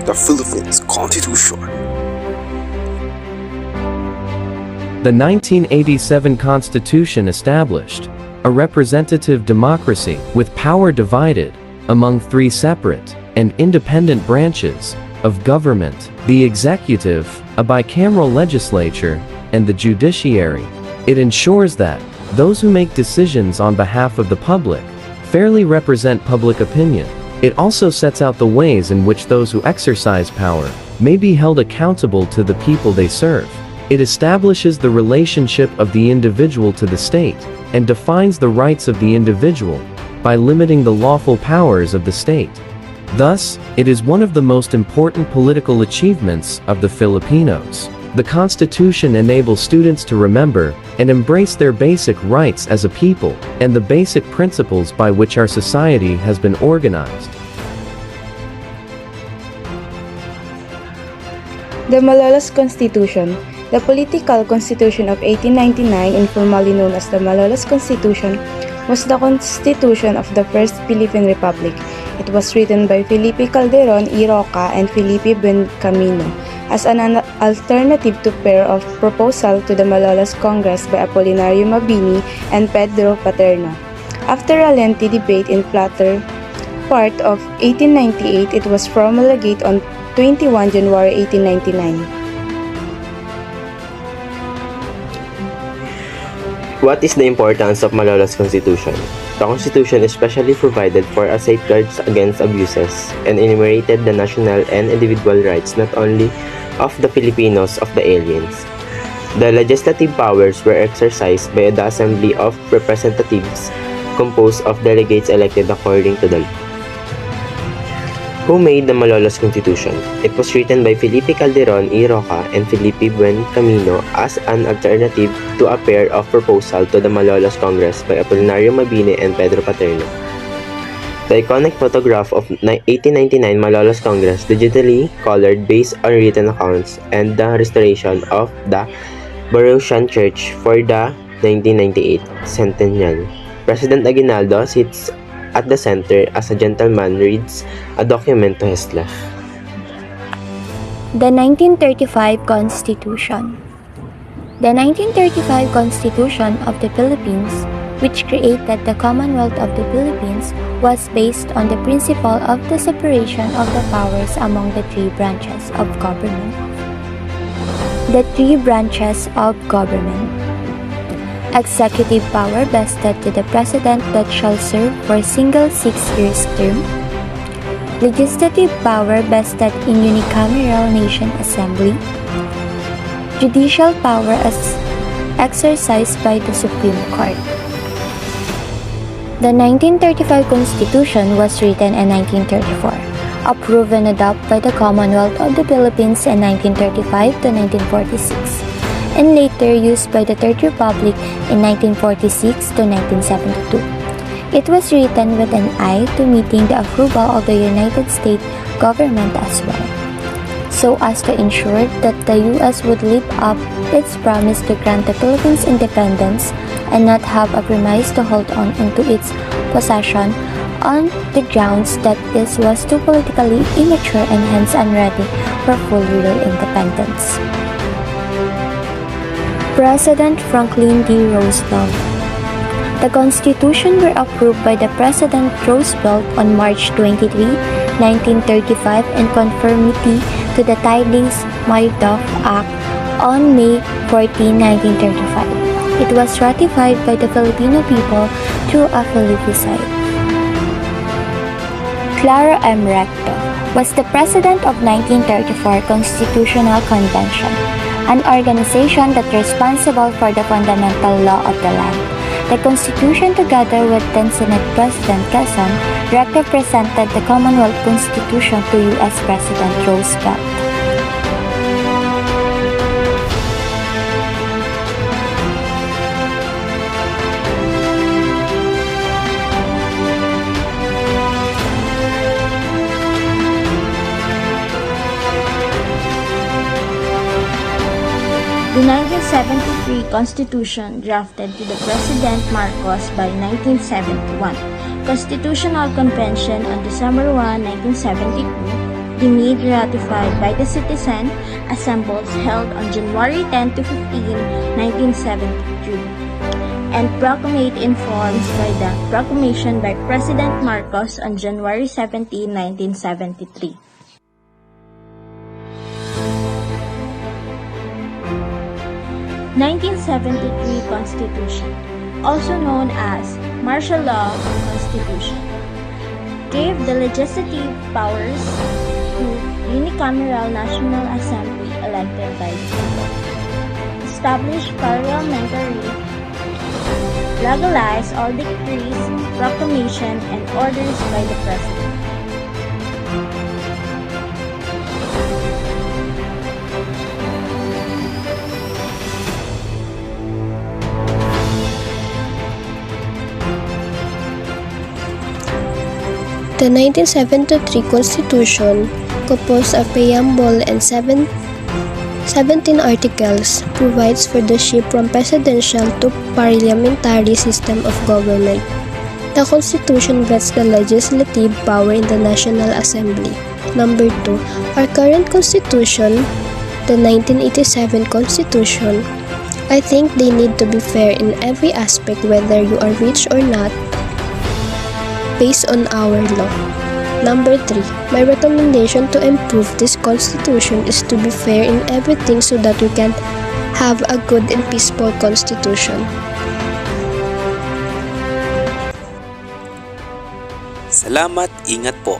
the Philippine Constitution. The 1987 Constitution established a representative democracy with power divided among three separate and independent branches of government: the executive, a bicameral legislature, and the judiciary. It ensures that those who make decisions on behalf of the public fairly represent public opinion. It also sets out the ways in which those who exercise power may be held accountable to the people they serve. It establishes the relationship of the individual to the state and defines the rights of the individual by limiting the lawful powers of the state. Thus, it is one of the most important political achievements of the Filipinos. The Constitution enables students to remember and embrace their basic rights as a people and the basic principles by which our society has been organized. The Malolos Constitution. The political constitution of 1899, informally known as the Malolos Constitution, was the constitution of the First Philippine Republic. It was written by Felipe Calderon y Roca and Felipe Buencamino as an alternative to pair of proposal to the Malolos Congress by Apolinario Mabini and Pedro Paterno. After a lengthy debate in latter part of 1898, it was promulgated on 21 January 1899. What is the importance of Malolos Constitution? The Constitution especially provided for a safeguards against abuses and enumerated the national and individual rights not only of the Filipinos of the aliens. The legislative powers were exercised by the Assembly of Representatives composed of delegates elected according to the law. Who made the Malolos Constitution? It was written by Felipe Calderon y Roca and Felipe Buencamino as an alternative to a pair of proposal to the Malolos Congress by Apolinario Mabini and Pedro Paterno. The iconic photograph of 1899 Malolos Congress, digitally colored based on written accounts, and the restoration of the Borosian Church for the 1998 centennial. President Aguinaldo sits at the center as a gentleman reads a document to his left. The 1935 Constitution. The 1935 Constitution of the Philippines, which created the Commonwealth of the Philippines, was based on the principle of the separation of the powers among the three branches of government. The three branches of government. Executive power vested to the President that shall serve for a single 6-year term. Legislative power vested in unicameral nation assembly. Judicial power as exercised by the Supreme Court. The 1935 Constitution was written in 1934, approved and adopted by the Commonwealth of the Philippines in 1935 to 1946. And later used by the Third Republic in 1946 to 1972. It was written with an eye to meeting the approval of the United States government as well, so as to ensure that the U.S. would live up its promise to grant the Philippines independence and not have a premise to hold on into its possession on the grounds that it was too politically immature and hence unready for full real independence. President Franklin D. Roosevelt. The Constitution were approved by the President Roosevelt on March 23, 1935 in conformity to the Tydings-Madoff Act on May 14, 1935. It was ratified by the Filipino people through a plebiscite. Claro M. Recto was the President of 1934 Constitutional Convention, an organization that is responsible for the fundamental law of the land. The Constitution, together with then Senate President Quezon, Recto presented the Commonwealth Constitution to U.S. President Roosevelt. The 1973 Constitution, drafted to the President Marcos by 1971, Constitutional Convention on December 1, 1972, deemed ratified by the citizen assemblies held on January 10 to 15, 1973, and proclaimed in force by the proclamation by President Marcos on January 17, 1973. (1973) Constitution, also known as Martial Law Constitution, gave the legislative powers to unicameral National Assembly elected by the people, established parliamentary, legalized all decrees, proclamation, and orders by the President. The 1973 Constitution, composed of preamble and 17 articles, provides for the shift from presidential to parliamentary system of government. The Constitution vests the legislative power in the National Assembly. Number 2. Our current Constitution, the 1987 Constitution, I think they need to be fair in every aspect, whether you are rich or not, based on our law. Number 3. My recommendation to improve this constitution is to be fair in everything so that we can have a good and peaceful constitution. Salamat, ingat po.